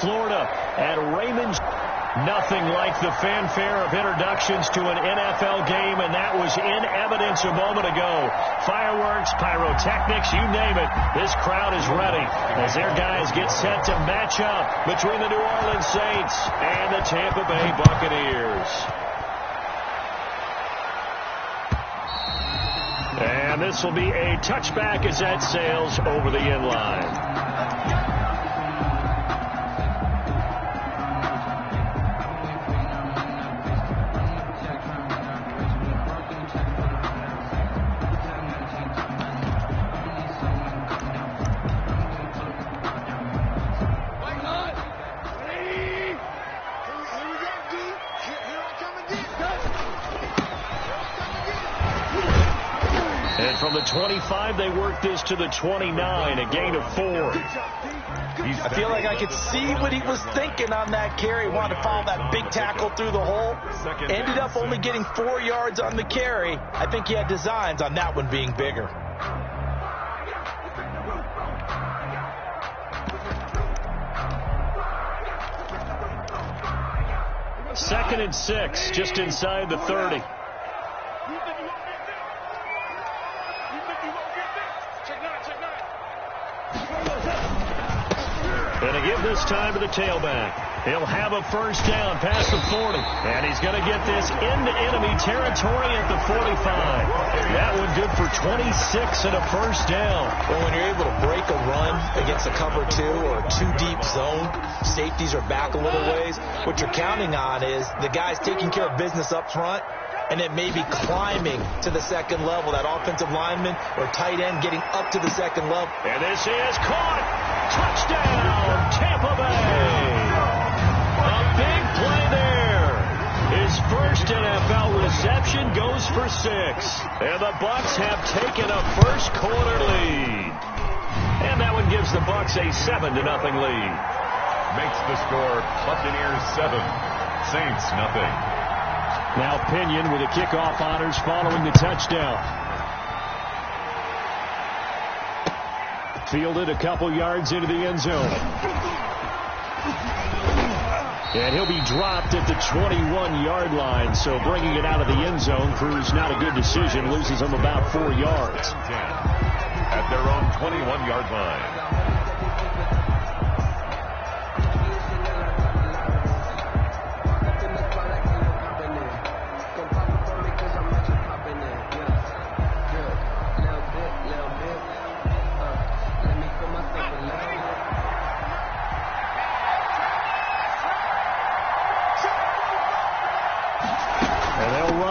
Florida at Raymond. Nothing like the fanfare of introductions to an NFL game, and that was in evidence a moment ago. Fireworks, pyrotechnics, you name it. This crowd is ready as their guys get set to match up between the New Orleans Saints and the Tampa Bay Buccaneers. And this will be a touchback as that sails over the end line. From the 25, they worked this to the 29, a gain of 4. I feel like I could see what he was thinking on that carry. Wanted to follow that big tackle through the hole. Ended up only getting 4 yards on the carry. I think he had designs on that one being bigger. Second and 6, just inside the 30. And to give this time to the tailback. He'll have a first down past the 40. And he's going to get this into enemy territory at the 45. That one good for 26 and a first down. Well, when you're able to break a run against a cover 2 or a 2-deep zone, safeties are back a little ways. What you're counting on is the guys taking care of business up front, and then maybe climbing to the second level, that offensive lineman or tight end getting up to the second level. And this is caught. Touchdown, Tampa Bay. A big play there. His first NFL reception goes for 6. And the Bucs have taken a first quarter lead. And that one gives the Bucs a 7-0 lead. Makes the score Buccaneers 7, Saints nothing. Now Pinion with the kickoff honors following the touchdown. Fielded a couple yards into the end zone. And he'll be dropped at the 21-yard line, so bringing it out of the end zone proves not a good decision. Loses him about 4 yards. At their own 21-yard line.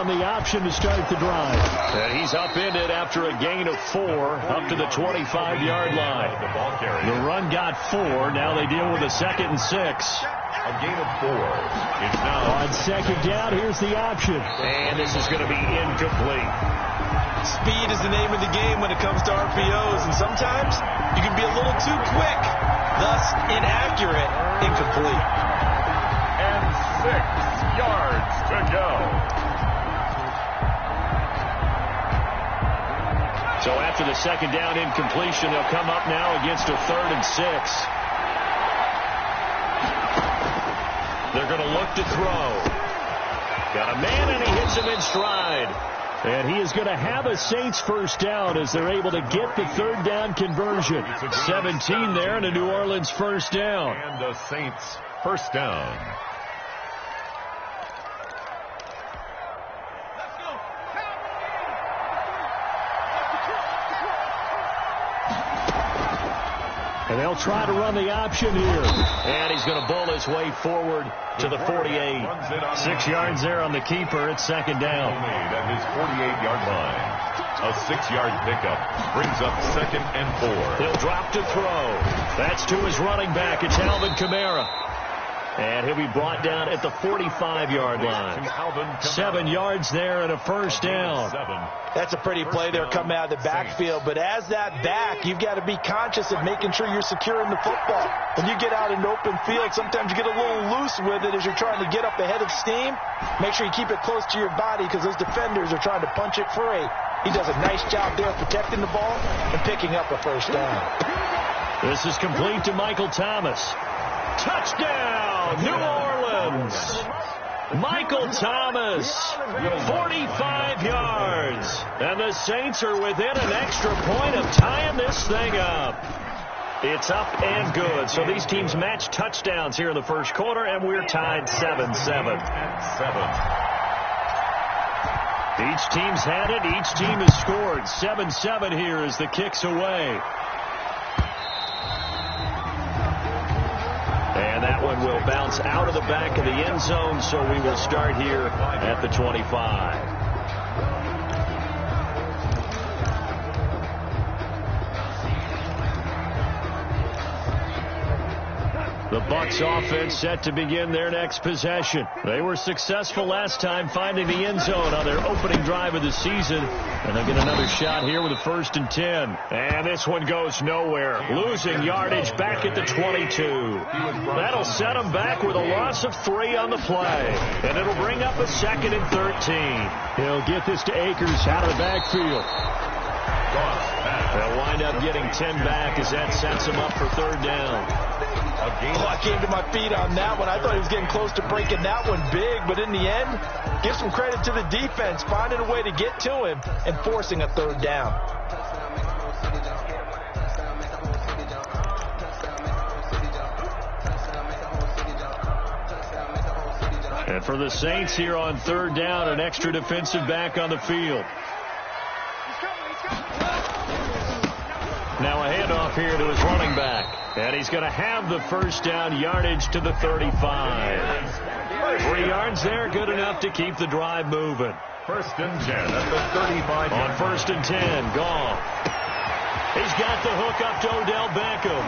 The option to start the drive. And he's upended after a gain of 4 up to the 25-yard line. The run got 4. Now they deal with a 2nd and 6. A gain of 4. It's now on second down. Here's the option. And this is going to be incomplete. Speed is the name of the game when it comes to RPOs, and sometimes you can be a little too quick, thus inaccurate, incomplete. And 6 yards to go. So after the second down incompletion, they'll come up now against a 3rd and 6. They're going to look to throw. Got a man, and he hits him in stride. And he is going to have a Saints first down as they're able to get the 3rd down conversion. 17 there and a New Orleans first down. And the Saints first down. And they'll try to run the option here. And he's going to bowl his way forward to the 48. 6 yards there on the keeper. It's second down. At his 48-yard line. A 6-yard pickup brings up 2nd and 4. He'll drop to throw. That's to his running back. It's Alvin Kamara. And he'll be brought down at the 45-yard line. 7 yards there and a first down. That's a pretty play there coming out of the backfield. But as that back, you've got to be conscious of making sure you're securing the football. When you get out in open field, sometimes you get a little loose with it as you're trying to get up ahead of steam. Make sure you keep it close to your body because those defenders are trying to punch it free. He does a nice job there protecting the ball and picking up a first down. This is complete to Michael Thomas. Touchdown, New Orleans. Michael Thomas, 45 yards. And the Saints are within an extra point of tying this thing up. It's up and good. So these teams match touchdowns here in the first quarter, and we're tied 7-7. Each team's had it. Each team has scored. 7-7 here as the kick's away. And that one will bounce out of the back of the end zone, so we will start here at the 25. The Bucs offense set to begin their next possession. They were successful last time finding the end zone on their opening drive of the season. And they'll get another shot here with a 1st and 10. And this one goes nowhere. Losing yardage back at the 22. That'll set them back with a loss of 3 on the play. And it'll bring up a 2nd and 13. He'll get this to Akers out of the backfield. They'll wind up getting 10 back as that sets them up for 3rd down. I came to my feet on that one. I thought he was getting close to breaking that one big, but in the end, give some credit to the defense, finding a way to get to him and forcing a 3rd down. And for the Saints here on 3rd down, an extra defensive back on the field. Now a handoff here to his running back. And he's going to have the 1st down, yardage to the 35. 3 yards there, good enough to keep the drive moving. 1st and 10 at the 35. On 1st and 10, Goff. He's got the hook up to Odell Beckham.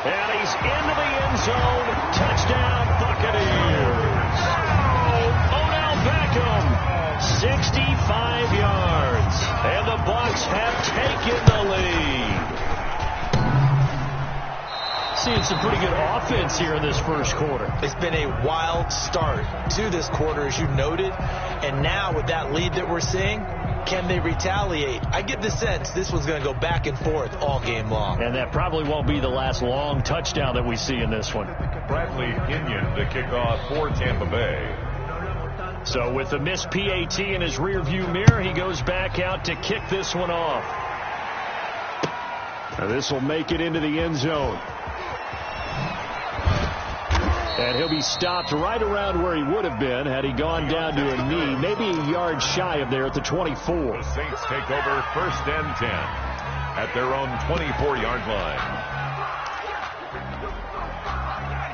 And he's into the end zone. Touchdown, Buccaneers. Oh, Odell Beckham, 65 yards. And the Bucs have taken the lead. Seeing some pretty good offense here in this first quarter. It's been a wild start to this quarter, as you noted. And now with that lead that we're seeing, can they retaliate? I get the sense this one's going to go back and forth all game long. And that probably won't be the last long touchdown that we see in this one. Bradley Inion to kick off for Tampa Bay. So with the missed PAT in his rearview mirror, he goes back out to kick this one off. Now this will make it into the end zone. And he'll be stopped right around where he would have been had he gone down to a knee, maybe a yard shy of there at the 24. The Saints take over 1st and 10 at their own 24-yard line.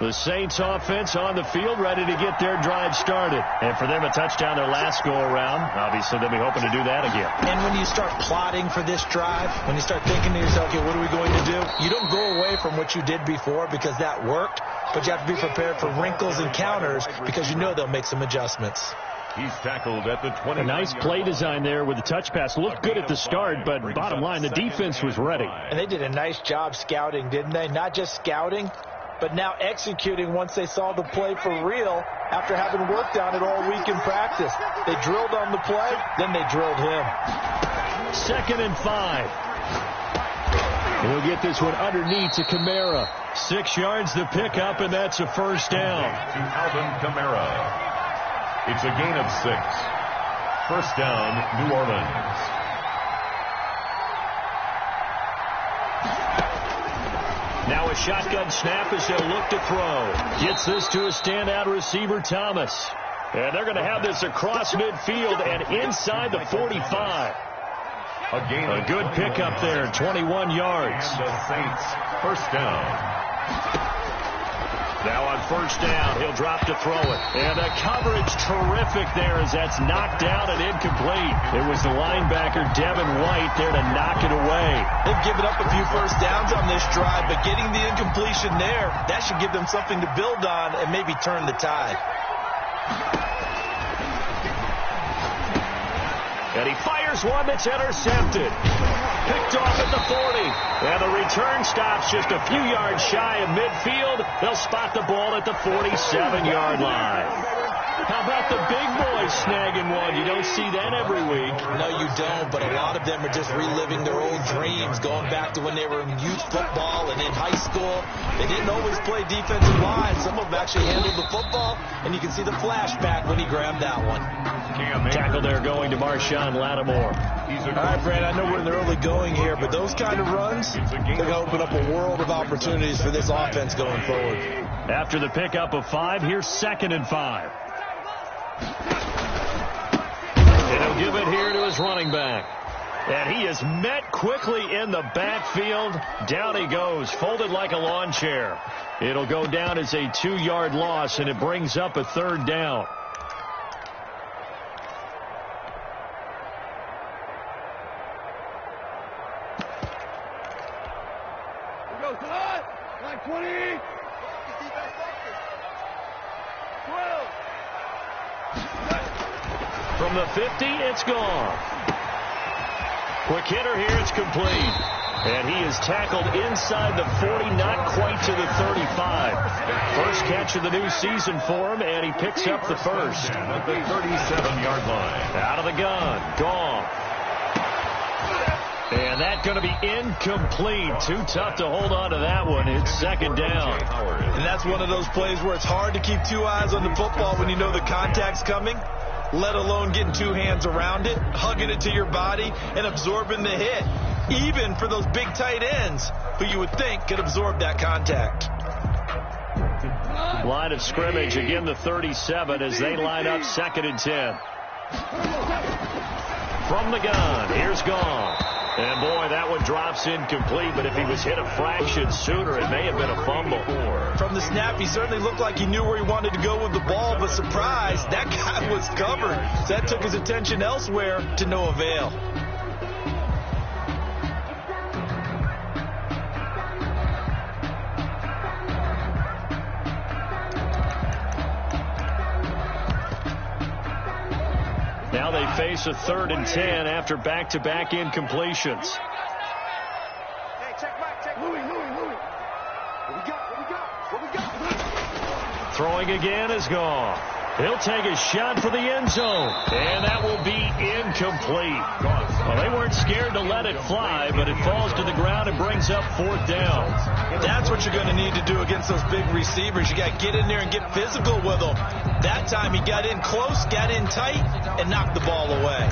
The Saints offense on the field, ready to get their drive started. And for them, a touchdown their last go-around. Obviously, they'll be hoping to do that again. And when you start plotting for this drive, when you start thinking to yourself, okay, what are we going to do? You don't go away from what you did before because that worked, but you have to be prepared for wrinkles and counters because you know they'll make some adjustments. He's tackled at the 20. A nice play design there with the touch pass. Looked good at the start, but bottom line, the defense was ready. And they did a nice job scouting, didn't they? Not just scouting, but now executing once they saw the play for real after having worked on it all week in practice. They drilled on the play, then they drilled him. 2nd and 5. He'll get this one underneath to Kamara. 6 yards the pickup, and that's a 1st down. To Alvin Kamara. It's a gain of 6. 1st down, New Orleans. Now a shotgun snap as they'll look to throw. Gets this to a standout receiver, Thomas. And they're going to have this across midfield and inside the 45. A good pickup there, 21 yards. And the Saints, 1st down. Now on 1st down, he'll drop to throw it. And the coverage terrific there as that's knocked down and incomplete. It was the linebacker, Devin White, there to knock it away. They've given up a few 1st downs on this drive, but getting the incompletion there, that should give them something to build on and maybe turn the tide. And he fires one that's intercepted. Picked off at the 40. And the return stops just a few yards shy of midfield. They'll spot the ball at the 47-yard line. How about the big boys snagging one? You don't see that every week. No, you don't, but a lot of them are just reliving their old dreams, going back to when they were in youth football and in high school. They didn't always play defensive line. Some of them actually handled the football, and you can see the flashback when he grabbed that one. Tackle there going to Marshawn Lattimore. All right, Brad, I know we're in the early going here, but those kind of runs, they're going to open up a world of opportunities for this offense going forward. After the pickup of 5, here's 2nd and 5. And he'll give it here to his running back. And he is met quickly in the backfield. Down he goes, folded like a lawn chair. It'll go down as a 2-yard loss, and it brings up a 3rd down. Like 20. 12. From the 50, it's gone. Quick hitter here, it's complete. And he is tackled inside the 40, not quite to the 35. First catch of the new season for him, and he picks up the first. At the 37-yard line. Out of the gun, gone. And that's going to be incomplete. Too tough to hold on to that one. It's 2nd down. And that's one of those plays where it's hard to keep 2 eyes on the football when you know the contact's coming, let alone getting 2 hands around it, hugging it to your body, and absorbing the hit, even for those big tight ends who you would think could absorb that contact. Line of scrimmage, again the 37 as they line up 2nd and 10. From the gun, here's gone. And, boy, that one drops incomplete, but if he was hit a fraction sooner, it may have been a fumble. From the snap, he certainly looked like he knew where he wanted to go with the ball, but surprise, that guy was covered. So that took his attention elsewhere to no avail. Now they face a 3rd and 10 after back-to-back incompletions. Hey, check back, check. Louis. What we got? Throwing again is gone. He'll take a shot for the end zone. And that will be incomplete. Well, they weren't scared to let it fly, but it falls to the ground and brings up 4th down. That's what you're going to need to do against those big receivers. You got to get in there and get physical with them. That time he got in close, got in tight, and knocked the ball away.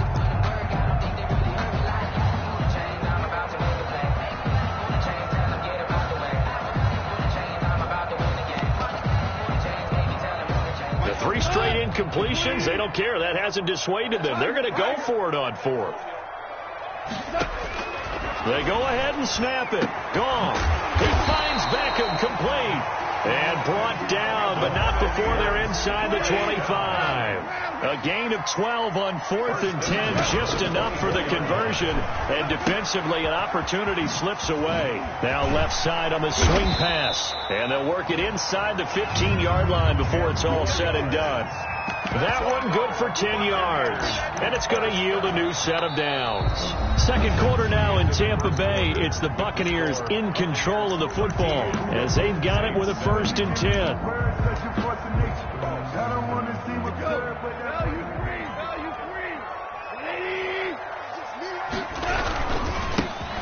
The 3 straight incompletions, they don't care. That hasn't dissuaded them. They're going to go for it on 4th. They go ahead and snap it. Gone. He finds Beckham, complete. And brought down, but not before they're inside the 25. A gain of 12 on 4th and 10, just enough for the conversion. And defensively, an opportunity slips away. Now left side on the swing pass. And they'll work it inside the 15-yard line before it's all said and done. That one good for 10 yards. And it's going to yield a new set of downs. 2nd quarter now in Tampa Bay. It's the Buccaneers in control of the football as they've got it with a 1st and 10.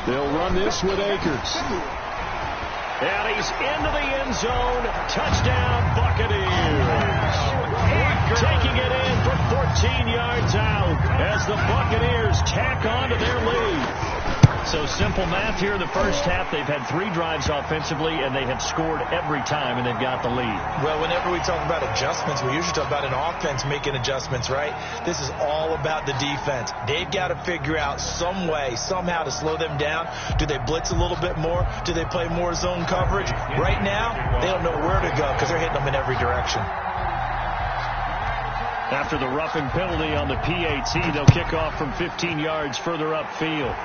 They'll run this with Akers. And he's into the end zone. Touchdown, Buccaneers. Taking it in from 14 yards out as the Buccaneers tack on to their lead. So simple math here in the first half. They've had 3 drives offensively, and they have scored every time, and they've got the lead. Well, whenever we talk about adjustments, we usually talk about an offense making adjustments, right? This is all about the defense. They've got to figure out some way, somehow to slow them down. Do they blitz a little bit more? Do they play more zone coverage? Right now, they don't know where to go because they're hitting them in every direction. After the roughing penalty on the PAT, they'll kick off from 15 yards further upfield.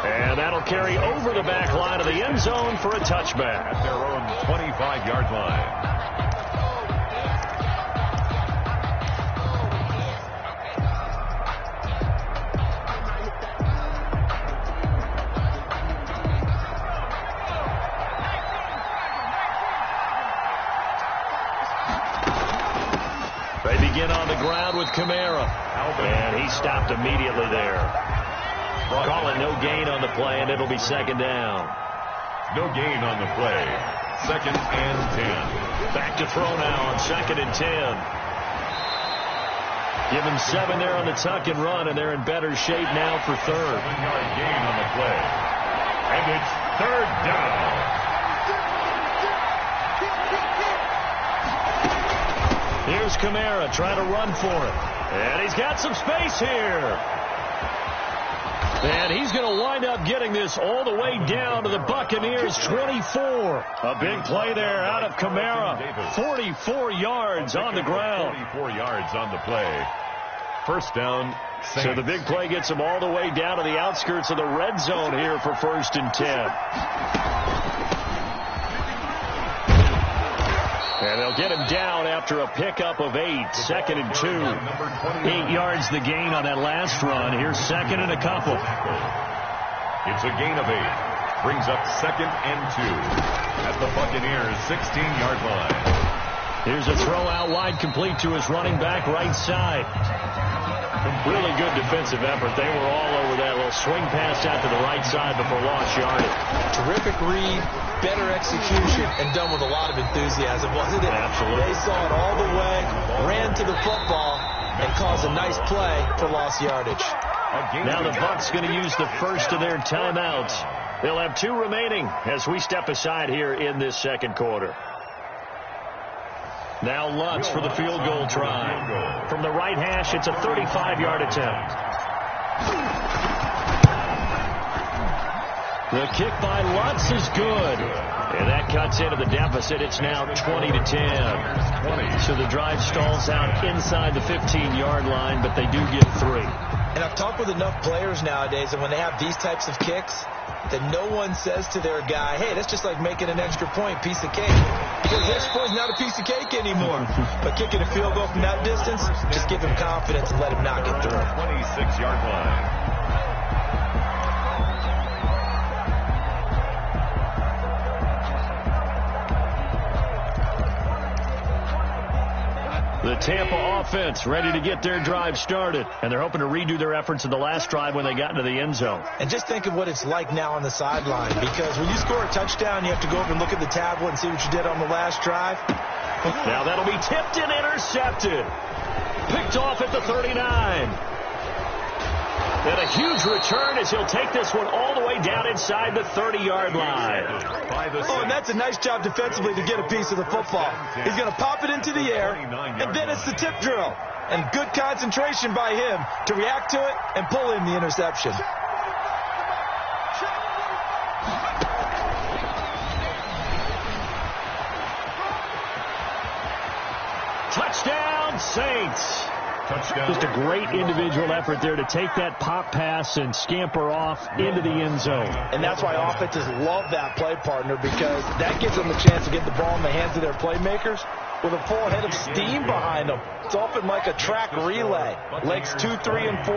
And that'll carry over the back line of the end zone for a touchback. At their own 25-yard line. They begin on the ground with Kamara. And he stopped immediately there. Call it no gain on the play, and it'll be second down. No gain on the play. Second and 10. Back to throw now on second and 10. Give him 7 there on the tuck and run, and they're in better shape now for third. 7-yard gain on the play. And it's third down. Here's Kamara trying to run for it. And he's got some space here. And he's going to wind up getting this all the way down to the Buccaneers' 24. A big play there out of Kamara. 44 yards on the ground. 44 yards on the play. First down, Saints. So the big play gets him all the way down to the outskirts of the red zone here for first and 10. And they'll get him down after a pickup of 8. Second and 2. 8 yards the gain on that last run. Here's second and a couple. It's a gain of 8. Brings up second and 2 at the Buccaneers' 16-yard line. Here's a throw out wide, complete to his running back right side. Really good defensive effort. They were all over that little swing pass out to the right side before lost yardage. Terrific read, better execution, and done with a lot of enthusiasm, wasn't it? Absolutely. They saw it all the way, ran to the football, and caused a nice play for lost yardage. Now the Bucs going to use the first of their timeouts. They'll have 2 remaining as we step aside here in this second quarter. Now Lutz for the field goal try. From the right hash, it's a 35-yard attempt. The kick by Lutz is good. And that cuts into the deficit. It's now 20-10. So the drive stalls out inside the 15-yard line, but they do get 3. And I've talked with enough players nowadays, and when they have these types of kicks, that no one says to their guy, hey, that's just like making an extra point, piece of cake. Because the extra point is not a piece of cake anymore. But kicking a field goal from that distance, just give him confidence and let him knock it through. 26-yard line. The Tampa offense ready to get their drive started. And they're hoping to redo their efforts in the last drive when they got into the end zone. And just think of what it's like now on the sideline. Because when you score a touchdown, you have to go over and look at the tablet and see what you did on the last drive. Now that'll be tipped and intercepted. Picked off at the 39. And a huge return as he'll take this one all the way down inside the 30-yard line. Oh, and that's a nice job defensively to get a piece of the football. He's going to pop it into the air, and then it's the tip drill. And good concentration by him to react to it and pull in the interception. Touchdown, Saints. Touchdown. Just a great individual effort there to take that pop pass and scamper off into the end zone. And that's why offenses love that play partner, because that gives them the chance to get the ball in the hands of their playmakers with a full head of steam behind them. It's often like a track relay. Legs 2, 3, and 4.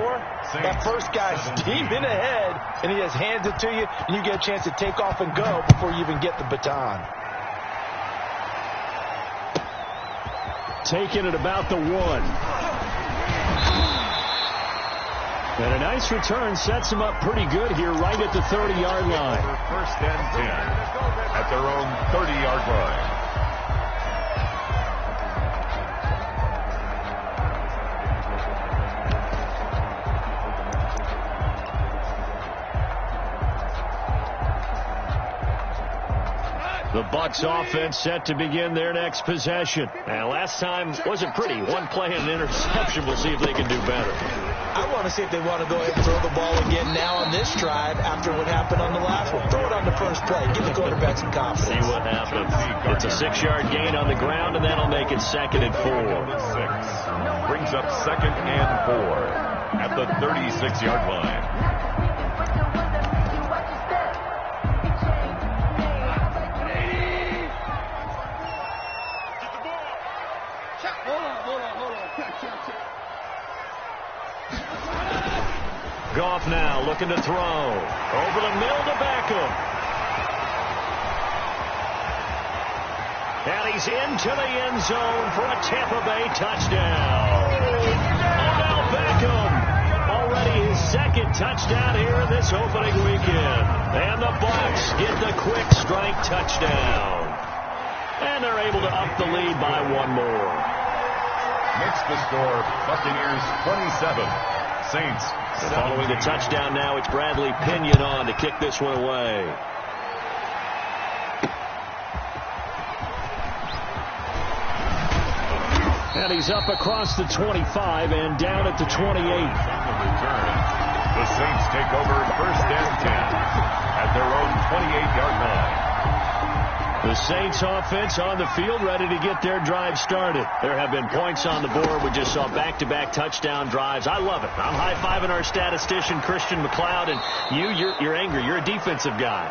That first guy's steaming ahead, and he just hands it to you, and you get a chance to take off and go before you even get the baton. Taking it about the 1. And a nice return sets him up pretty good here right at the 30-yard line. First and 10 at their own 30-yard line. The Bucs offense set to begin their next possession. And last time wasn't pretty. One play and an interception. We'll see if they can do better. I want to see if they want to go ahead and throw the ball again now on this drive after what happened on the last one. Throw it on the first play. Give the quarterback some confidence. See what happens. It's a 6-yard gain on the ground, and that'll make it second and 4. 6 brings up second and 4 at the 36-yard line. Goff now looking to throw. Over the middle to Beckham. And he's into the end zone for a Tampa Bay touchdown. Odell Beckham, already his second touchdown here in this opening weekend. And the Bucs get the quick strike touchdown. And they're able to up the lead by one more. Makes the score Buccaneers 27, Saints 17. Following the touchdown now, it's Bradley Pinion on to kick this one away. And he's up across the 25 and down at the 28. On the return, the Saints take over first and 10 at their own 28-yard line. The Saints offense on the field ready to get their drive started. There have been points on the board. We just saw back-to-back touchdown drives. I love it. I'm high-fiving our statistician, Christian McLeod, and you're angry. You're a defensive guy.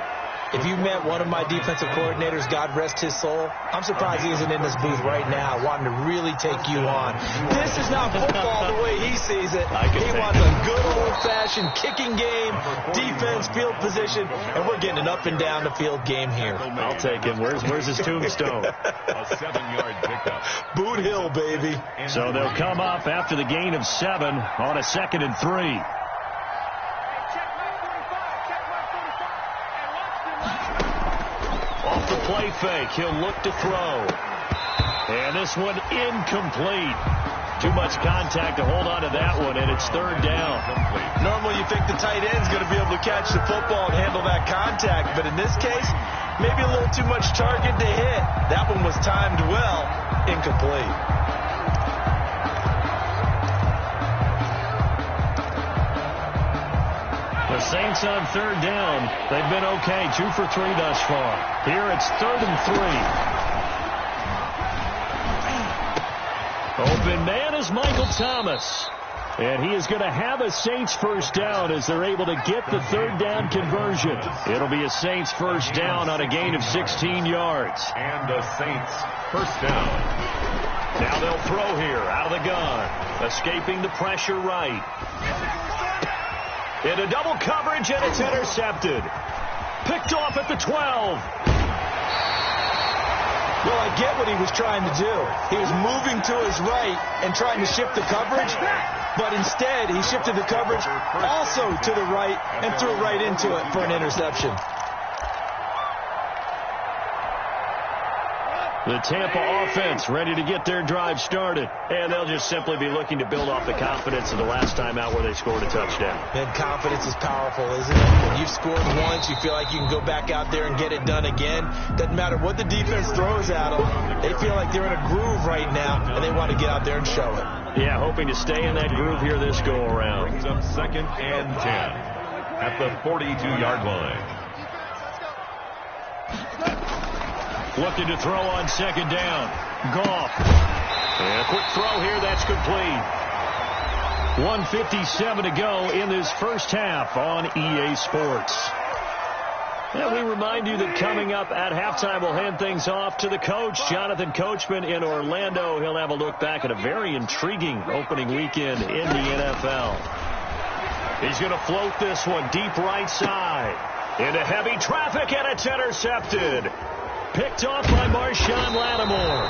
If you met one of my defensive coordinators, God rest his soul, I'm surprised he isn't in this booth right now wanting to really take you on. This is not football the way he sees it. He wants a good old-fashioned kicking game, defense, field position, and we're getting an up-and-down-the-field game here. I'll take him. Where's his tombstone? A 7-yard pickup. Boot Hill, baby. So they'll come up after the gain of 7 on a 2nd and 3. Off the play fake, he'll look to throw. And this one incomplete. Too much contact to hold on to that one, and it's 3rd down. Normally you think the tight end's going to be able to catch the football and handle that contact, but in this case, maybe a little too much target to hit. That one was timed well, incomplete. The Saints on 3rd down. They've been okay, 2 for 3 thus far. Here it's 3rd and 3. Open man is Michael Thomas. And he is going to have a Saints first down as they're able to get the 3rd down conversion. It'll be a Saints first down on a gain of 16 yards. And the Saints first down. Now they'll throw here out of the gun. Escaping the pressure right. Into double coverage, and it's intercepted. Picked off at the 12. Well, I get what he was trying to do. He was moving to his right and trying to shift the coverage, but instead he shifted the coverage also to the right and threw right into it for an interception. The Tampa offense ready to get their drive started. And they'll just simply be looking to build off the confidence of the last time out where they scored a touchdown. And confidence is powerful, isn't it? When you've scored once, you feel like you can go back out there and get it done again. Doesn't matter what the defense throws at them. They feel like they're in a groove right now, and they want to get out there and show it. Yeah, hoping to stay in that groove here this go-around. Brings up 2nd and 10 at the 42-yard line. Looking to throw on 2nd down. Goff. And a quick throw here. That's complete. 1:57 to go in this first half on EA Sports. And we remind you that coming up at halftime, we'll hand things off to the coach, Jonathan Coachman in Orlando. He'll have a look back at a very intriguing opening weekend in the NFL. He's going to float this one deep right side. Into heavy traffic, and it's intercepted. Picked off by Marshawn Lattimore.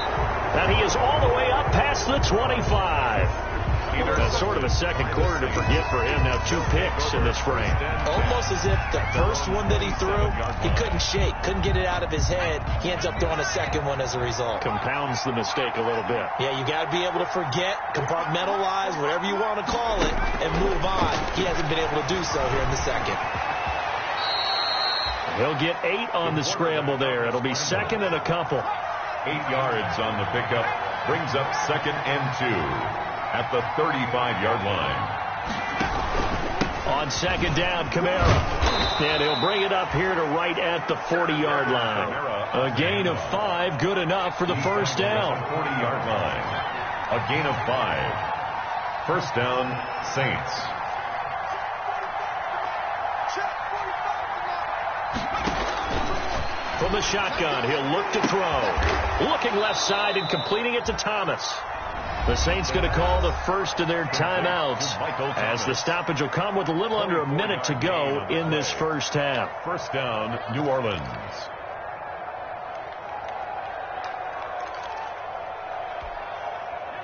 And he is all the way up past the 25. That's sort of a second quarter to forget for him. Now 2 picks in this frame. Almost as if the first one that he threw, he couldn't shake, couldn't get it out of his head. He ends up throwing a second one as a result. Compounds the mistake a little bit. Yeah, you got to be able to forget, compartmentalize, whatever you want to call it, and move on. He hasn't been able to do so here in the second. He'll get 8 on the scramble there. It'll be 2nd and a couple. 8 yards on the pickup. Brings up 2nd and 2 at the 35-yard line. On 2nd down, Kamara. And he'll bring it up here to right at the 40-yard line. A gain of 5, good enough for the first down. 40-yard line. A gain of 5. First down, Saints. From the shotgun, he'll look to throw. Looking left side and completing it to Thomas. The Saints going to call the first of their timeouts as the stoppage will come with a little under a minute to go in this first half. First down, New Orleans.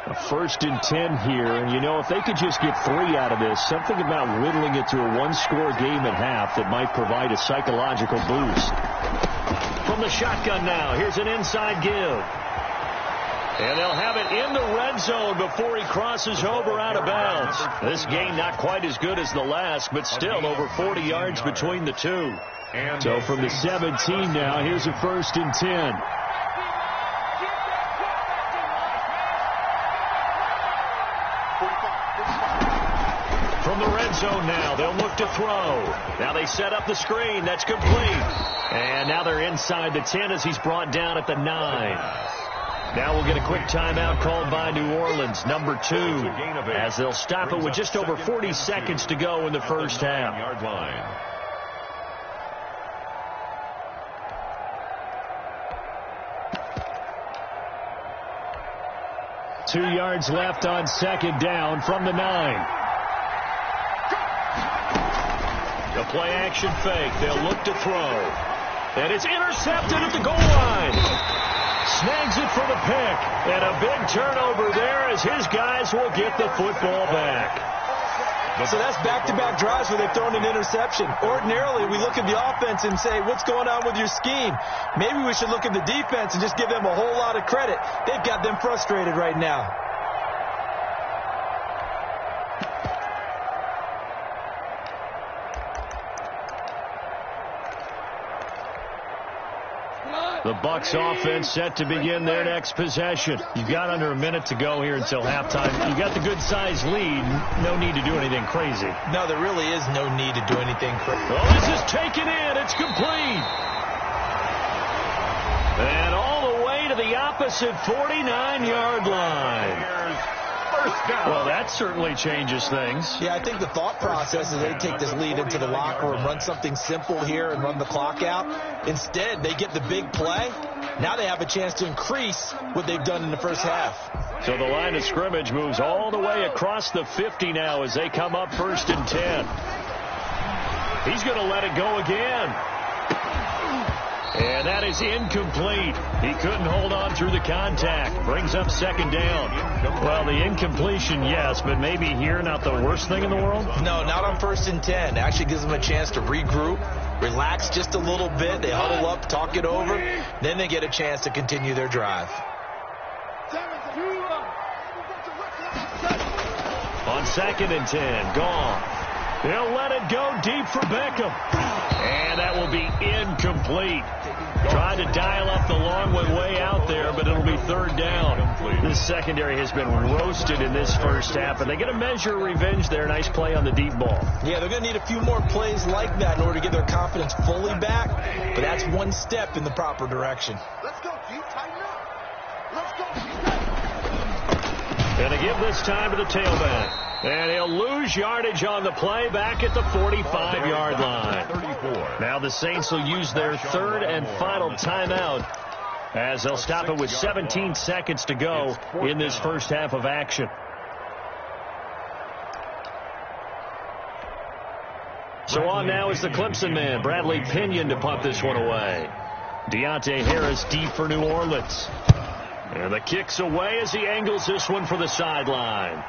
A 1st and 10 here, and you know, if they could just get 3 out of this, something about whittling it to a one-score game at half that might provide a psychological boost. From the shotgun now, here's an inside give. And they'll have it in the red zone before he crosses over out of bounds. This game not quite as good as the last, but still over 40 yards between the two. So from the 17 now, here's a 1st and 10. From the red zone now, they'll look to throw. Now they set up the screen. That's complete. And now they're inside the 10 as he's brought down at the 9. Now we'll get a quick timeout called by New Orleans, number 2, as they'll stop it with just over 40 seconds to go in the first half. 2 yards left on 2nd down from the 9. The play action fake. They'll look to throw. And it's intercepted at the goal line. Snags it for the pick. And a big turnover there as his guys will get the football back. So that's back-to-back drives where they've thrown an interception. Ordinarily, we look at the offense and say, what's going on with your scheme? Maybe we should look at the defense and just give them a whole lot of credit. They've got them frustrated right now. The Bucs offense set to begin their next possession. You've got under a minute to go here until halftime. You got the good-sized lead. No need to do anything crazy. No, there really is no need to do anything crazy. Oh, this is taken in. It's complete. And all the way to the opposite 49-yard line. Well, that certainly changes things. Yeah, I think the thought process is they take this lead into the locker room, run something simple here and run the clock out. Instead, they get the big play. Now they have a chance to increase what they've done in the first half. So the line of scrimmage moves all the way across the 50 now as they come up 1st and 10. He's going to let it go again. And that is incomplete. He couldn't hold on through the contact. Brings up 2nd down. Well, the incompletion, yes, but maybe here not the worst thing in the world? No, not on 1st and 10. It actually gives them a chance to regroup, relax just a little bit. They huddle up, talk it over. Then they get a chance to continue their drive. On 2nd and 10, gone. They'll let it go deep for Beckham. And that will be incomplete. Tried to dial up the long one way out there, but it'll be 3rd down. This secondary has been roasted in this first half, and they get a measure of revenge there. Nice play on the deep ball. Yeah, they're going to need a few more plays like that in order to get their confidence fully back, but that's one step in the proper direction. Let's go, G. Tighten up. Let's go, G. And to give this time to the tailback. And he'll lose yardage on the play back at the 45-yard line. Now the Saints will use their 3rd and final timeout as they'll stop it with 17 seconds to go in this first half of action. So on now is the Clemson man, Bradley Pinion, to punt this one away. Deontay Harris deep for New Orleans. And the kick's away as he angles this one for the sideline.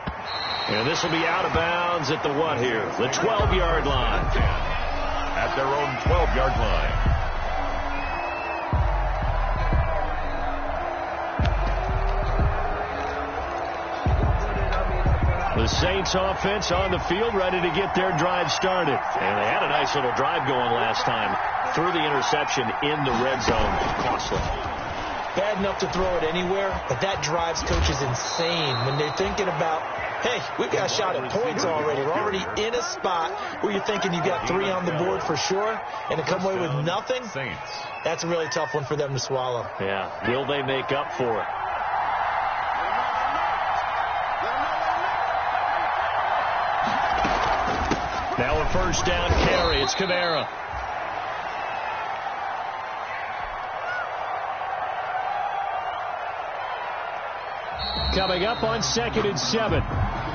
And this will be out of bounds at the what here? The 12-yard line. At their own 12-yard line. The Saints offense on the field, ready to get their drive started. And they had a nice little drive going last time. Threw the interception in the red zone. Costly. Bad enough to throw it anywhere, but that drives coaches insane when they're thinking about, hey, we've got a shot at points already. We're already in a spot where you're thinking you've got 3 on the board for sure, and to come away with nothing, that's a really tough one for them to swallow. Yeah. Will they make up for it? Now a 1st down carry. It's Kamara. Coming up on 2nd and 7.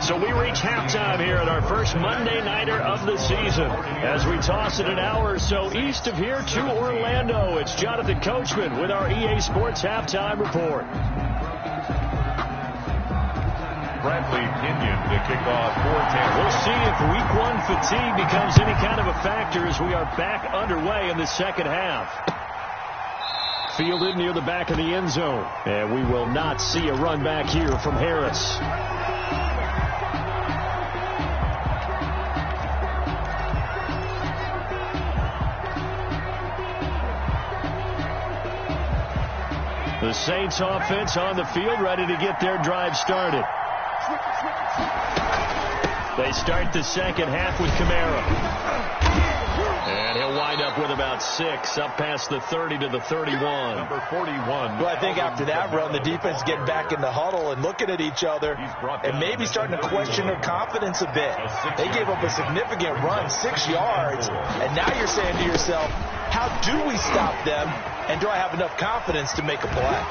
So we reach halftime here at our first Monday Nighter of the season. As we toss it an hour or so east of here to Orlando, it's Jonathan Coachman with our EA Sports Halftime Report. Bradley Pinion to kick off for Tampa. We'll see if Week 1 fatigue becomes any kind of a factor as we are back underway in the second half. Fielded near the back of the end zone. And we will not see a run back here from Harris. The Saints offense on the field, ready to get their drive started. They start the second half with Kamara. And he'll wind up with about 6, up past the 30 to the 31. Number 41. Well, I think after that run, the defense getting back in the huddle and looking at each other and maybe starting to question their confidence a bit. They gave up a significant run, 6 yards, and now you're saying to yourself, how do we stop them, and do I have enough confidence to make a play?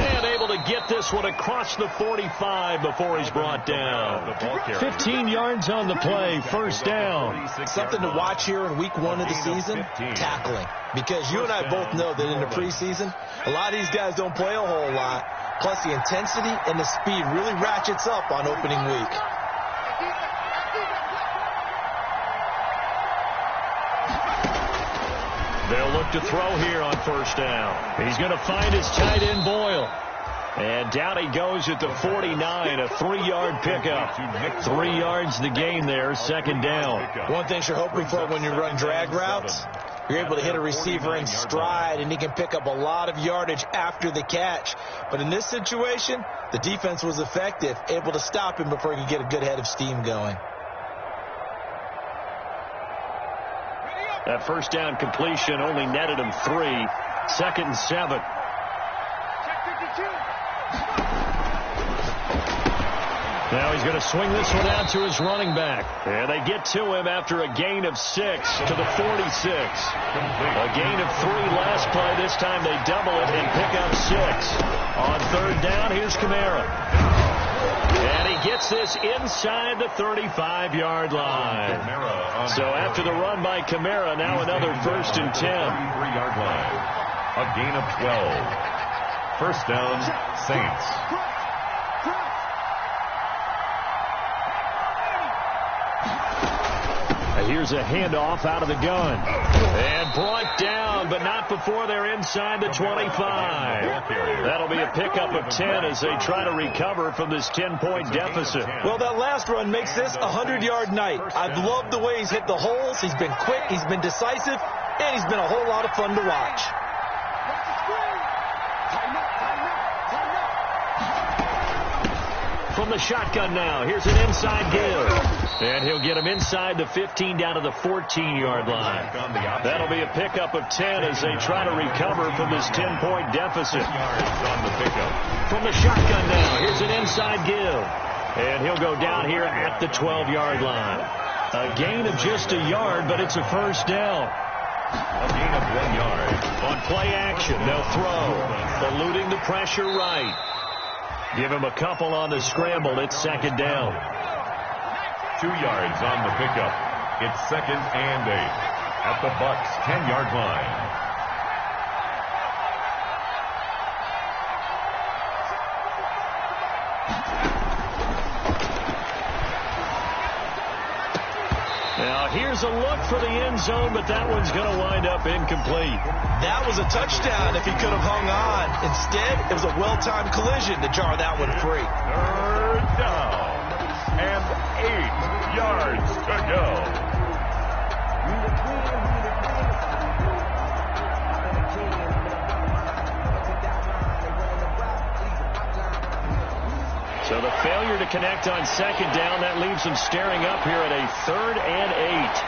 And able to get this one across the 45 before he's brought down. 15 yards on the play, first down. Something to watch here in week 1 of the season, tackling. Because you and I both know that in the preseason, a lot of these guys don't play a whole lot. Plus the intensity and the speed really ratchets up on opening week. They'll look to throw here on first down. He's going to find his tight end Boyle. And down he goes at the 49, a 3-yard pickup. 3 yards the gain there, second down. One thing you're hoping for when you run drag routes, you're able to hit a receiver in stride, and he can pick up a lot of yardage after the catch. But in this situation, the defense was effective, able to stop him before he could get a good head of steam going. That first down completion only netted him 3. Second and 7. Now he's going to swing this one out to his running back. And they get to him after a gain of 6 to the 46. A gain of 3 last play. This time they double it and pick up 6. On third down, here's Kamara. And he gets this inside the 35-yard line. So after the run by Kamara, now another first and 10. 33-yard line. A gain of 12. First down, Saints. Here's a handoff out of the gun. And brought down, but not before they're inside the 25. That'll be a pickup of 10 as they try to recover from this 10-point deficit. Well, that last run makes this a 100-yard night. I've loved the way he's hit the holes. He's been quick, he's been decisive, and he's been a whole lot of fun to watch. From the shotgun now, here's an inside give. And he'll get him inside the 15 down to the 14-yard line. That'll be a pickup of 10 as they try to recover from this 10-point deficit. From the shotgun now, here's an inside give. And he'll go down here at the 12-yard line. A gain of just a yard, but it's a first down. A gain of 1 yard. On play action, they'll throw. Eluding the pressure right. Give him a couple on the scramble. It's second down. 2 yards on the pickup. It's second and 8 at the Bucs' 10-yard line. Now here's a look for the end zone, but that one's going to wind up incomplete. That was a touchdown if he could have hung on. Instead, it was a well-timed collision to jar that one free. Third down and 8 yards to go. So the failure to connect on second down, that leaves them staring up here at a 3rd and 8.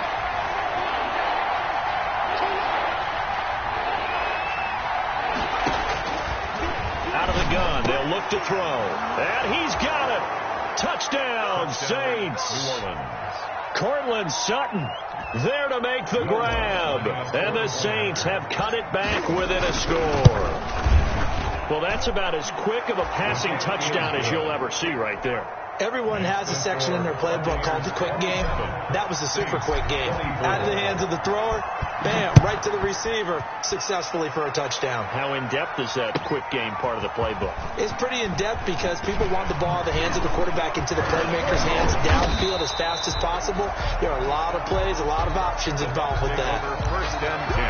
Out of the gun, they'll look to throw. And he's got it. Touchdown, Saints. Cortland Sutton there to make the grab. And the Saints have cut it back within a score. Well, that's about as quick of a passing touchdown as you'll ever see right there. Everyone has a section in their playbook called the quick game. That was a super quick game. Out of the hands of the thrower, Bam, right to the receiver, successfully for a touchdown. How in-depth is that quick game part of the playbook? It's pretty in-depth because people want the ball in the hands of the quarterback into the playmaker's hands downfield as fast as possible. There are a lot of plays, a lot of options involved with that. First and 10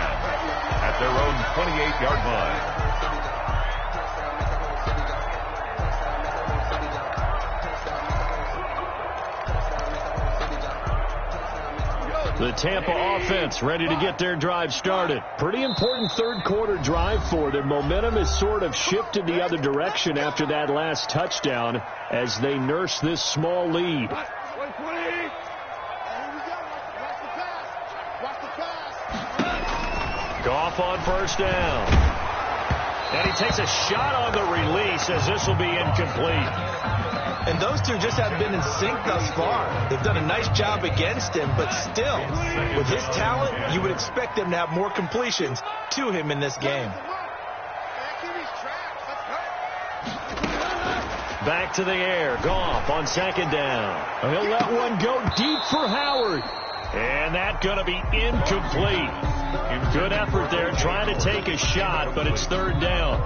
at their own 28-yard line. The Tampa offense ready to get their drive started. Pretty important third quarter drive for them. Momentum has sort of shifted the other direction after that last touchdown as they nurse this small lead. Goff on first down. And he takes a shot on the release as this will be incomplete. And those two just haven't been in sync thus far. They've done a nice job against him, but still, with his talent, you would expect them to have more completions to him in this game. Back to the air. Goff on second down. He'll let one go deep for Howard. And that's going to be incomplete. Good effort there trying to take a shot, but it's third down.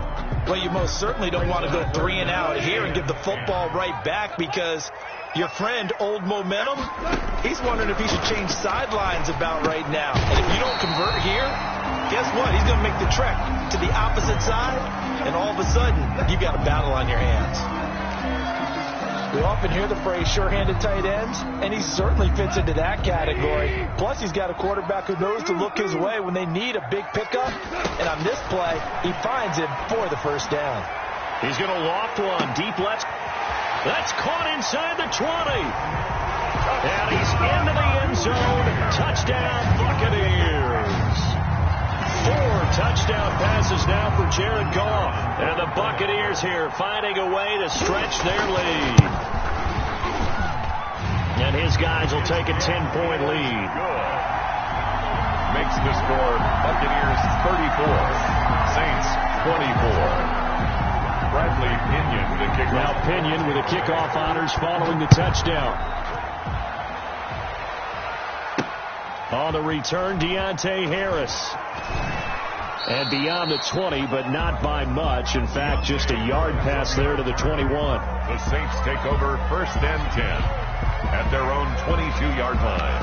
Well, you most certainly don't want to go 3 and out here and give the football right back because your friend, Old Momentum, he's wondering if he should change sidelines about right now. And if you don't convert here, guess what? He's going to make the trek to the opposite side, and all of a sudden, you've got a battle on your hands. We often hear the phrase sure-handed tight ends, and he certainly fits into that category. Plus, he's got a quarterback who knows to look his way when they need a big pickup. And on this play, he finds him for the first down. He's going to loft one deep left. That's caught inside the 20. And he's into the end zone. Touchdown, Buccaneers. 4 touchdown passes now for Jared Goff. And the Buccaneers here finding a way to stretch their lead. And his guys will take a 10-point lead. Makes the score Buccaneers 34, Saints 24. Bradley Pinion with a kickoff. Now Pinion with a kickoff honors following the touchdown. On the return, Deontay Harris. And beyond the 20, but not by much. In fact, just a yard pass there to the 21. The Saints take over first and 10 at their own 22-yard line.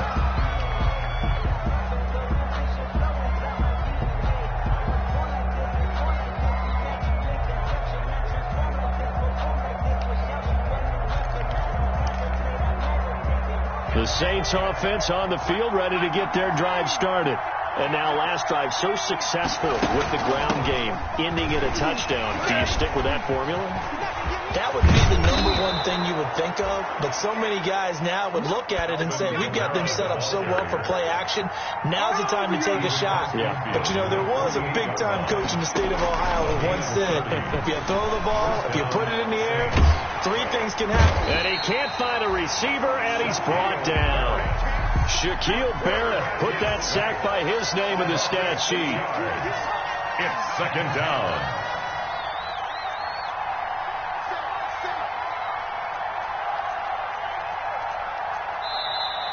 The Saints offense on the field ready to get their drive started. And now last drive so successful with the ground game, ending in a touchdown. Do you stick with that formula? That would be the #1 thing you would think of, but so many guys now would look at it and say, we've got them set up so well for play action. Now's the time to take a shot. Yeah. But, you know, there was a big-time coach in the state of Ohio who once said, if you throw the ball, if you put it in the air, 3 things can happen. And he can't find a receiver, and he's brought down. Shaquille Barrett put that sack by his name in the stat sheet. It's second down.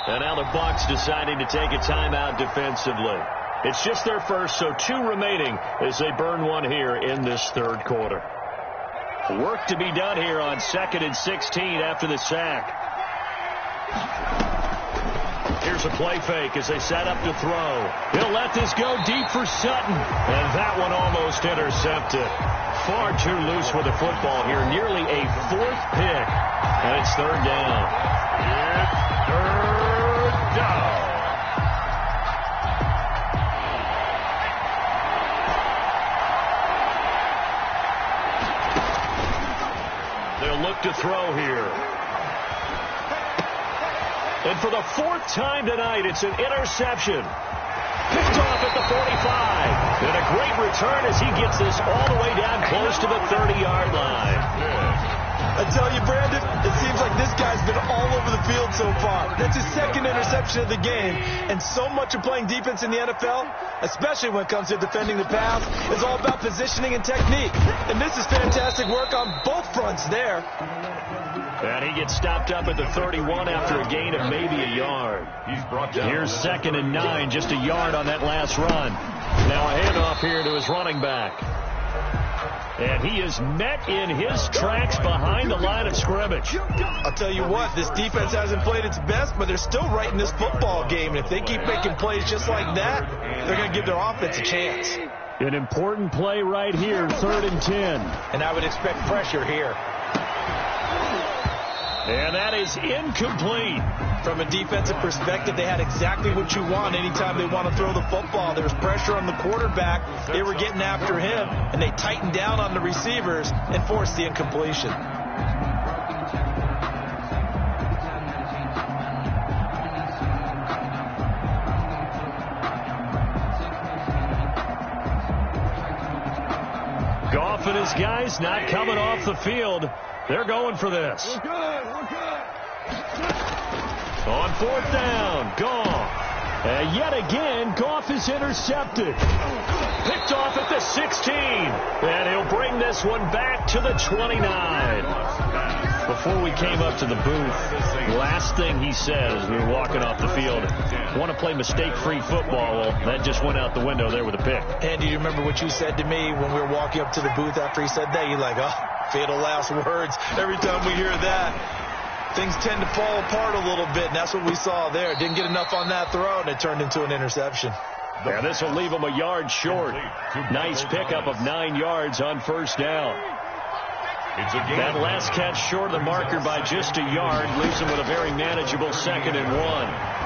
And now the Bucs deciding to take a timeout defensively. It's just their first, so 2 remaining as they burn one here in this third quarter. Work to be done here on 2nd and 16 after the sack. Here's a play fake as they set up to throw. He'll let this go deep for Sutton. And that one almost intercepted. Far too loose with the football here. Nearly a 4th pick. And it's third down. It's third down. They'll look to throw here. And for the 4th time tonight, it's an interception. Picked off at the 45. And a great return as he gets this all the way down close to the 30-yard line. I tell you, Brandon, it seems like this guy's been all over the field so far. That's his second interception of the game. And so much of playing defense in the NFL, especially when it comes to defending the pass, is all about positioning and technique. And this is fantastic work on both fronts there. And he gets stopped up at the 31 after a gain of maybe a yard. He's brought down. Here's 2nd and 9, just a yard on that last run. Now a handoff here to his running back. And he is met in his tracks behind the line of scrimmage. I'll tell you what, this defense hasn't played its best, but they're still right in this football game. And if they keep making plays just like that, they're going to give their offense a chance. An important play right here, 3rd and 10. And I would expect pressure here. And that is incomplete. From a defensive perspective, they had exactly what you want anytime they want to throw the football. There was pressure on the quarterback. They were getting after him, and they tightened down on the receivers and forced the incompletion. Goff and his guys not coming off the field. They're going for this. We're good. On 4th down, Goff. And yet again, Goff is intercepted. Picked off at the 16. And he'll bring this one back to the 29. Before we came up to the booth, last thing he said as we were walking off the field, want to play mistake-free football. Well, that just went out the window there with a pick. And do you remember what you said to me when we were walking up to the booth after he said that? You're like, oh, fatal last words. Every time we hear that, things tend to fall apart a little bit, and that's what we saw there. Didn't get enough on that throw, and it turned into an interception. Yeah, this will leave him a yard short. Nice pickup of 9 yards on 1st down. That last catch short of the marker by just a yard leaves him with a very manageable 2nd and 1.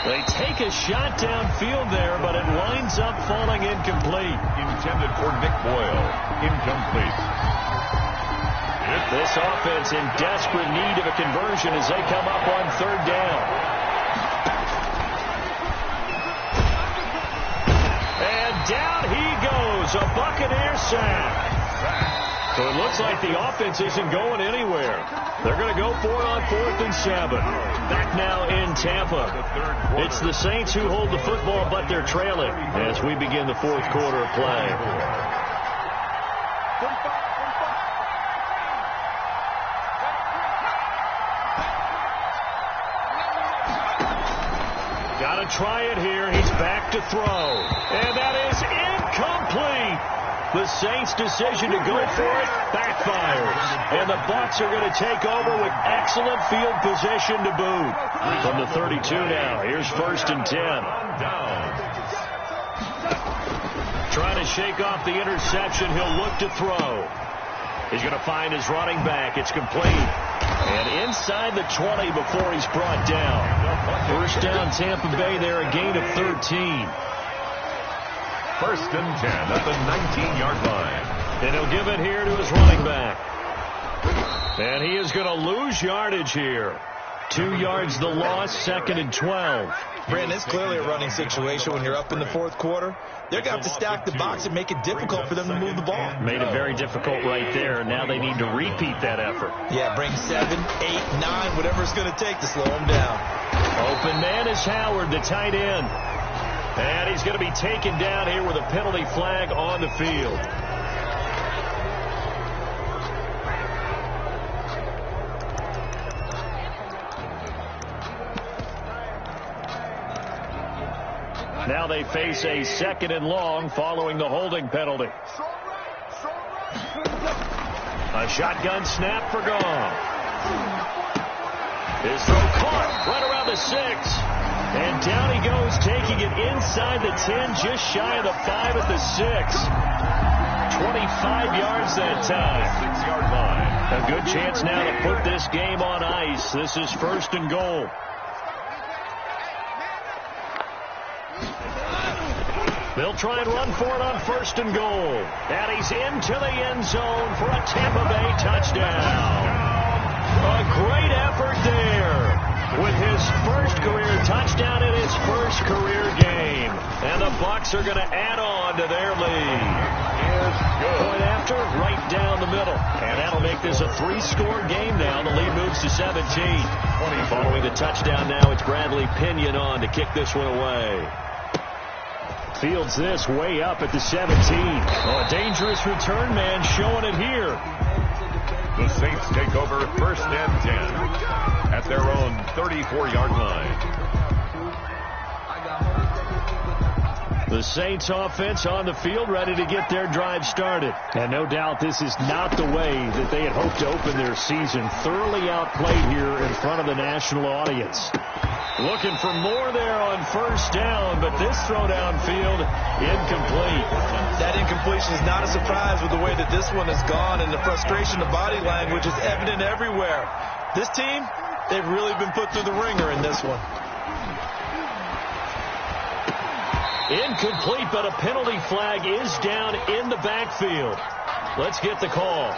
They take a shot downfield there, but it winds up falling incomplete. Intended for Nick Boyle. Incomplete. This offense in desperate need of a conversion as they come up on 3rd down. And down he goes, a Buccaneer sack. So it looks like the offense isn't going anywhere. They're going to go for it on 4th and 7. Back now in Tampa. It's the Saints who hold the football, but they're trailing as we begin the 4th quarter of play. Got to try it here. He's back to throw. And that is incomplete. The Saints' decision to go for it backfires. And the Bucs are going to take over with excellent field position to boot. From the 32 now. Here's 1st and 10. Trying to shake off the interception. He'll look to throw. He's going to find his running back. It's complete. And inside the 20 before he's brought down. 1st down Tampa Bay there, a gain of 13. 1st and 10 at the 19-yard line. And he'll give it here to his running back. And he is going to lose yardage here. 2 yards the loss, 2nd and 12. Brandon, it's clearly a running situation when you're up in the 4th quarter. They're going to have to stack the box and make it difficult for them to move the ball. Made it very difficult right there. Now they need to repeat that effort. Yeah, bring 7, 8, 9, whatever it's going to take to slow them down. Open man is Howard, the tight end. And he's going to be taken down here with a penalty flag on the field. Now they face a 2nd and long following the holding penalty. A shotgun snap for Goff. His throw caught right around the 6. And down he goes, taking it inside the 10, just shy of the 5 at the 6. 25 yards that time. 6-yard line. A good chance now to put this game on ice. This is 1st and goal. They'll try and run for it on 1st and goal. And he's into the end zone for a Tampa Bay touchdown. A great effort there with his first career touchdown in his first career game. And the Bucs are going to add on to their lead. Point after, right down the middle. And that'll make this a 3-score game now. The lead moves to 17. Following the touchdown now, it's Bradley Pinion on to kick this one away. Fields this way up at the 17. Oh, a dangerous return man showing it here. The Saints take over 1st and 10 at their own 34-yard line. The Saints offense on the field ready to get their drive started. And no doubt this is not the way that they had hoped to open their season. Thoroughly outplayed here in front of the national audience. Looking for more there on 1st down, but this throw downfield incomplete. That incompletion is not a surprise with the way that this one has gone, and the frustration, the body language is evident everywhere. This team, they've really been put through the ringer in this one. Incomplete, but a penalty flag is down in the backfield. Let's get the call.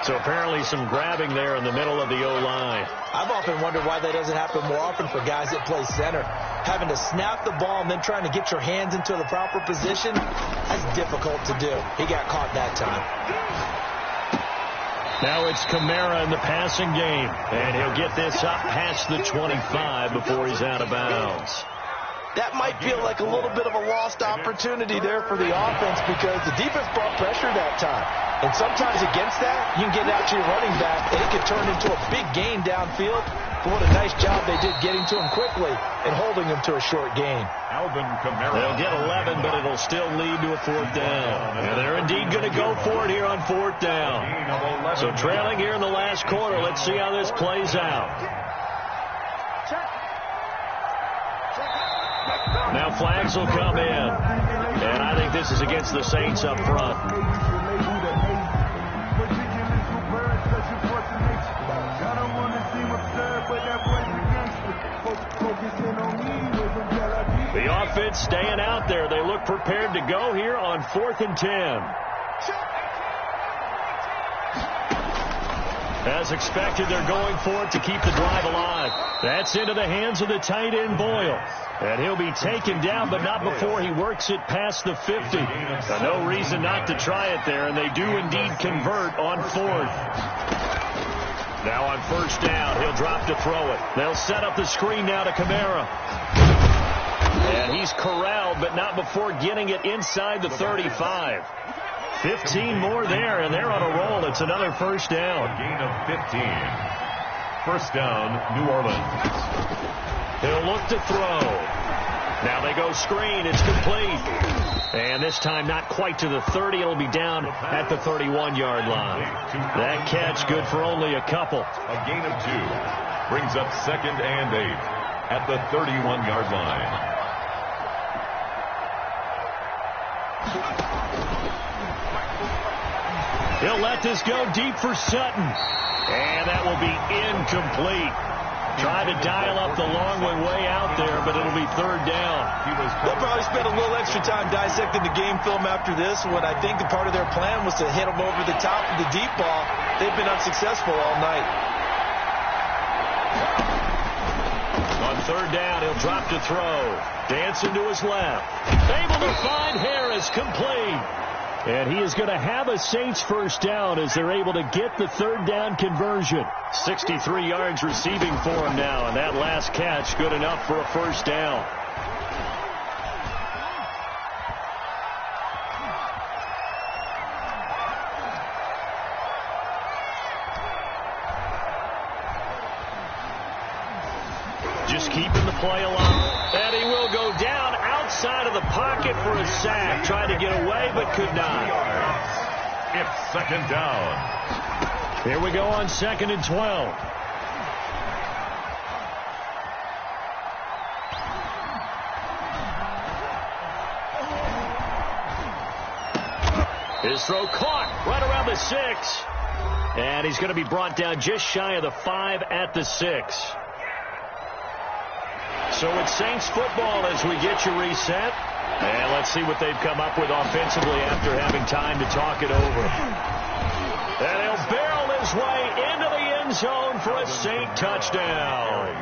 So apparently some grabbing there in the middle of the O-line. I've often wondered why that doesn't happen more often for guys that play center. Having to snap the ball and then trying to get your hands into the proper position, that's difficult to do. He got caught that time. Now it's Kamara in the passing game. And he'll get this up past the 25 before he's out of bounds. That might feel like a little bit of a lost opportunity there for the offense because the defense brought pressure that time. And sometimes against that, you can get out to your running back, and it could turn into a big gain downfield. But what a nice job they did getting to him quickly and holding him to a short gain. Alvin Kamara. They'll get 11, but it'll still lead to a 4th down. And they're indeed going to go for it here on 4th down. So trailing here in the last quarter. Let's see how this plays out. Now flags will come in. And I think this is against the Saints up front. The offense staying out there. They look prepared to go here on 4th and 10. As expected, they're going for it to keep the drive alive. That's into the hands of the tight end, Boyle. And he'll be taken down, but not before he works it past the 50. No reason not to try it there, and they do indeed convert on 4th. Now on 1st down, he'll drop to throw it. They'll set up the screen now to Kamara. And he's corralled, but not before getting it inside the 35. 15 more there, and they're on a roll. It's another 1st down. A gain of 15. 1st down, New Orleans. He'll look to throw. Now they go screen. It's complete. And this time not quite to the 30. It'll be down at the 31-yard line. That catch good for only a couple. A gain of 2. Brings up 2nd and 8 at the 31-yard line. He'll let this go deep for Sutton. And that will be incomplete. Tried to dial up the long one way out there, but it'll be 3rd down. They'll probably spend a little extra time dissecting the game film after this when I think the part of their plan was to hit them over the top of the deep ball. They've been unsuccessful all night. On 3rd down, he'll drop to throw. Dancing to his left. Able to find Harris, complete. And he is going to have a Saints 1st down as they're able to get the 3rd down conversion. 63 yards receiving for him now, and that last catch good enough for a 1st down. Just keeping the play alive. And he will go down outside of the pocket for a sack. Tried to get away, but could not. It's 2nd down. Here we go on 2nd and 12. His throw caught right around the 6. And he's going to be brought down just shy of the 5 at the 6. So it's Saints football as we get you reset. And let's see what they've come up with offensively after having time to talk it over. And he'll barrel his way into the end zone for a Saint touchdown.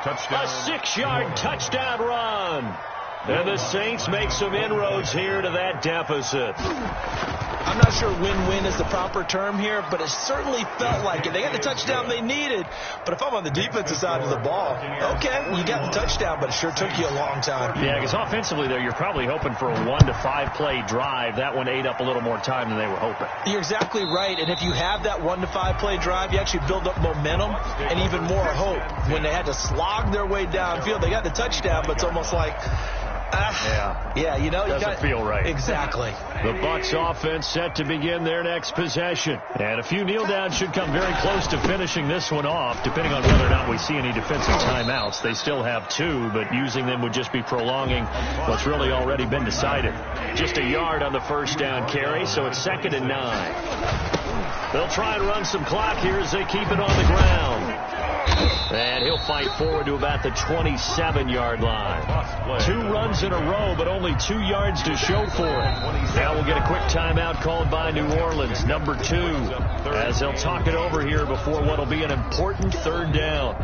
A 6-yard touchdown run. And the Saints make some inroads here to that deficit. I'm not sure win-win is the proper term here, but it certainly felt like it. They got the touchdown they needed, but if I'm on the defensive side of the ball, okay, you got the touchdown, but it sure took you a long time. Yeah, because offensively there, you're probably hoping for a 1 to 5 play drive. That one ate up a little more time than they were hoping. You're exactly right, and if you have that 1 to 5 play drive, you actually build up momentum and even more hope. When they had to slog their way downfield, they got the touchdown, but it's almost like, yeah, you know, doesn't feel right. Exactly. The Bucs offense set to begin their next possession. And a few kneel downs should come very close to finishing this one off, depending on whether or not we see any defensive timeouts. They still have 2, but using them would just be prolonging what's really already been decided. Just a yard on the first down carry, so it's 2nd and 9. They'll try and run some clock here as they keep it on the ground. And he'll fight forward to about the 27-yard line. 2 runs in a row, but only 2 yards to show for it. Now we'll get a quick timeout called by New Orleans, number 2, as they'll talk it over here before what will be an important 3rd down.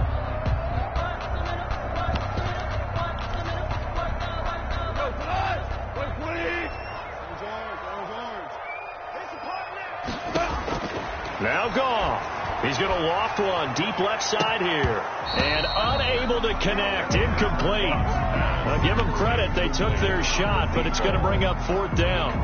Now gone. He's going to loft one deep left side here. And unable to connect. Incomplete. Now give them credit. They took their shot, but it's going to bring up 4th down.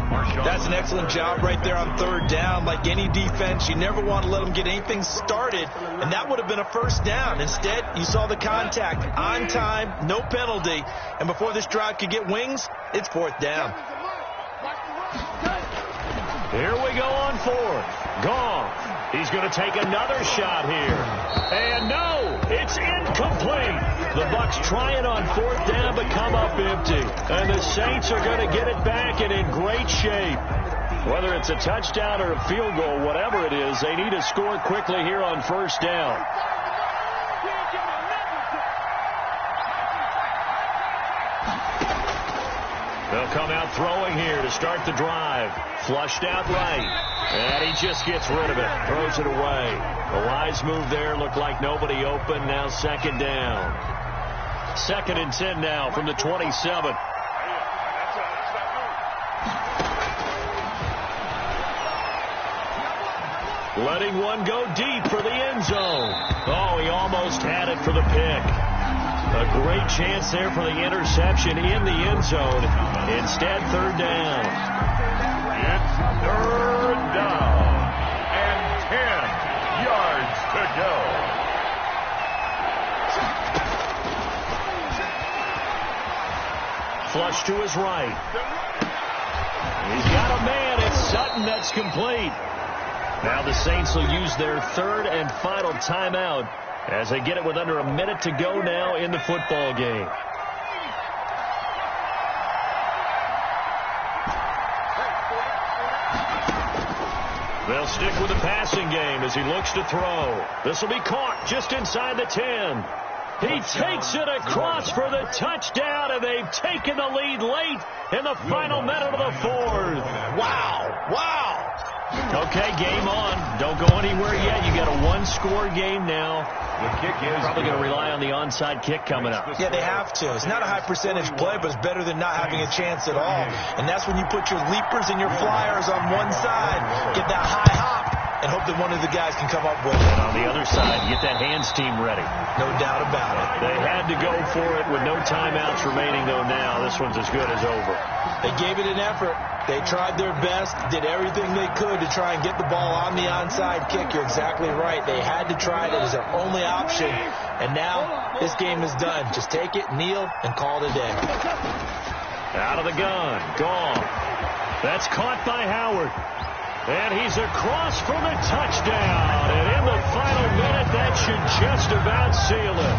That's an excellent job right there on 3rd down. Like any defense, you never want to let them get anything started, and that would have been a 1st down. Instead, you saw the contact on time, no penalty, and before this drive could get wings, it's 4th down. Here we go on 4th. Gone. He's going to take another shot here. And no, it's incomplete. The Bucs trying on 4th down but come up empty. And the Saints are going to get it back and in great shape. Whether it's a touchdown or a field goal, whatever it is, they need to score quickly here on 1st down. They'll come out throwing here to start the drive. Flushed out right. And he just gets rid of it. Throws it away. A wise move there. Looked like nobody open. Now 2nd down. 2nd and 10 now from the 27. Letting one go deep for the end zone. Oh, he almost had it for the pick. A great chance there for the interception in the end zone. Instead, 3rd down. It's 3rd down and 10 yards to go. Flush to his right. He's got a man. It's Sutton that's complete. Now the Saints will use their 3rd and final timeout as they get it with under a minute to go now in the football game. They'll stick with the passing game as he looks to throw. This will be caught just inside the 10. He takes it across for the touchdown, and they've taken the lead late in the final minute of the 4th. Wow, wow. Okay, game on. Don't go anywhere yet. You got a 1-score game now. The kick is probably going to rely on the onside kick coming up. Yeah, they have to. It's not a high percentage play, but it's better than not having a chance at all. And that's when you put your leapers and your flyers on one side, get that high hop, and hope that one of the guys can come up with it. And on the other side, get that hands team ready. No doubt about it. They had to go for it with no timeouts remaining, though, now. This one's as good as over. They gave it an effort. They tried their best, did everything they could to try and get the ball on the onside kick. You're exactly right. They had to try it. It was their only option. And now this game is done. Just take it, kneel, and call it a day. Out of the gun. Gone. That's caught by Howard. And he's across for the touchdown. And in the final minute, that should just about seal it.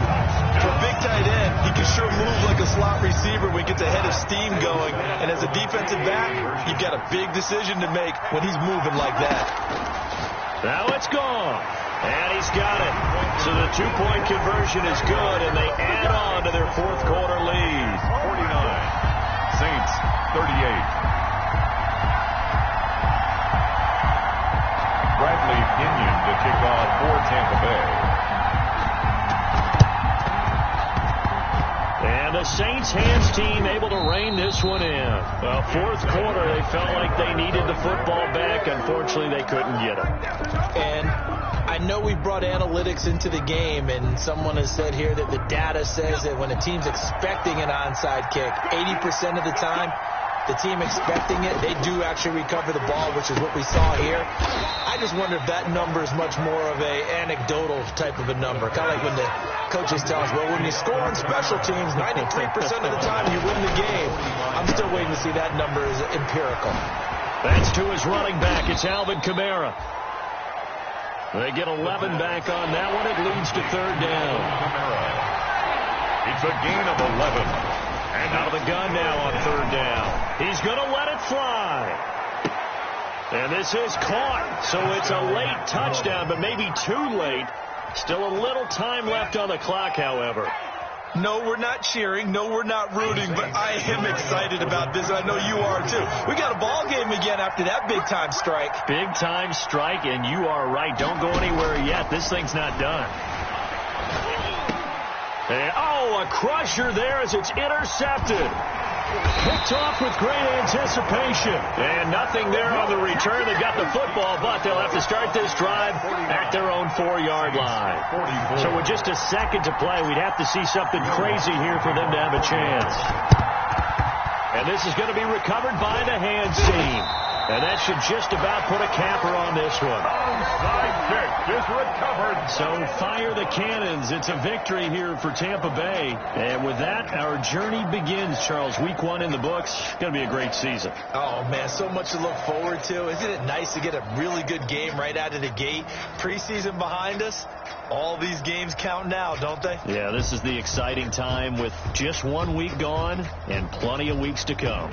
For a big tight end, he can sure move like a slot receiver when he gets a head of steam going. And as a defensive back, you've got a big decision to make when he's moving like that. Now it's gone. And he's got it. So the 2-point conversion is good, and they add on to their 4th quarter lead. 49. Saints 38. Bradley Pinion to kick off for Tampa Bay. And the Saints hands team able to Well, fourth quarter, they felt like they needed the football back. Unfortunately, they couldn't get it. And I know we brought analytics into the game, and someone has said here that the data says that when a team's expecting an onside kick, 80% of the time, the team expecting it, they do actually recover the ball, which is what we saw here. I just wonder if that number is much more of a anecdotal type of a number. Kind of like when the coaches tell us, well, when you score on special teams, 93% of the time you win the game. I'm still waiting to see that number is empirical. That's to his running back. It's Alvin Kamara. They get 11 back on that one. It leads to third down. It's a gain of 11. And out of the gun now on third down. He's going to let it fly. And this is caught. So it's a late touchdown, but maybe too late. Still a little time left on the clock, however. No, we're not cheering. No, we're not rooting. But I am excited about this. I know you are, too. We got a ball game again after that big-time strike. Big-time strike, and you are right. Don't go anywhere yet. This thing's not done. And, oh, a crusher there as it's intercepted. Picked off with great anticipation. And nothing there on the return. They've got the football, but they'll have to start this drive at their own 4-yard line. So with just a second to play, we'd have to see something crazy here for them to have a chance. And this is going to be recovered by the hands team. And that should just about put a capper on this one. Onside kick is recovered. So fire the cannons. It's a victory here for Tampa Bay. And with that, our journey begins, Charles. Week 1 in the books. Going to be a great season. Oh, man, so much to look forward to. Isn't it nice to get a really good game right out of the gate? Preseason behind us. All these games count now, don't they? Yeah, this is the exciting time with just 1 week gone and plenty of weeks to come.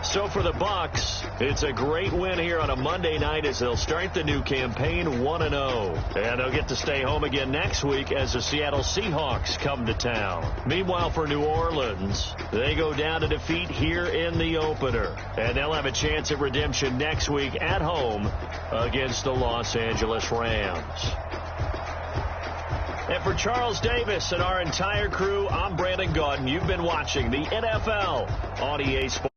So for the Bucs, it's a great win here on a Monday night as they'll start the new campaign 1-0. And they'll get to stay home again next week as the Seattle Seahawks come to town. Meanwhile, for New Orleans, they go down to defeat here in the opener. And they'll have a chance at redemption next week at home against the Los Angeles Rams. And for Charles Davis and our entire crew, I'm Brandon Gaudin. You've been watching the NFL on EA Sports.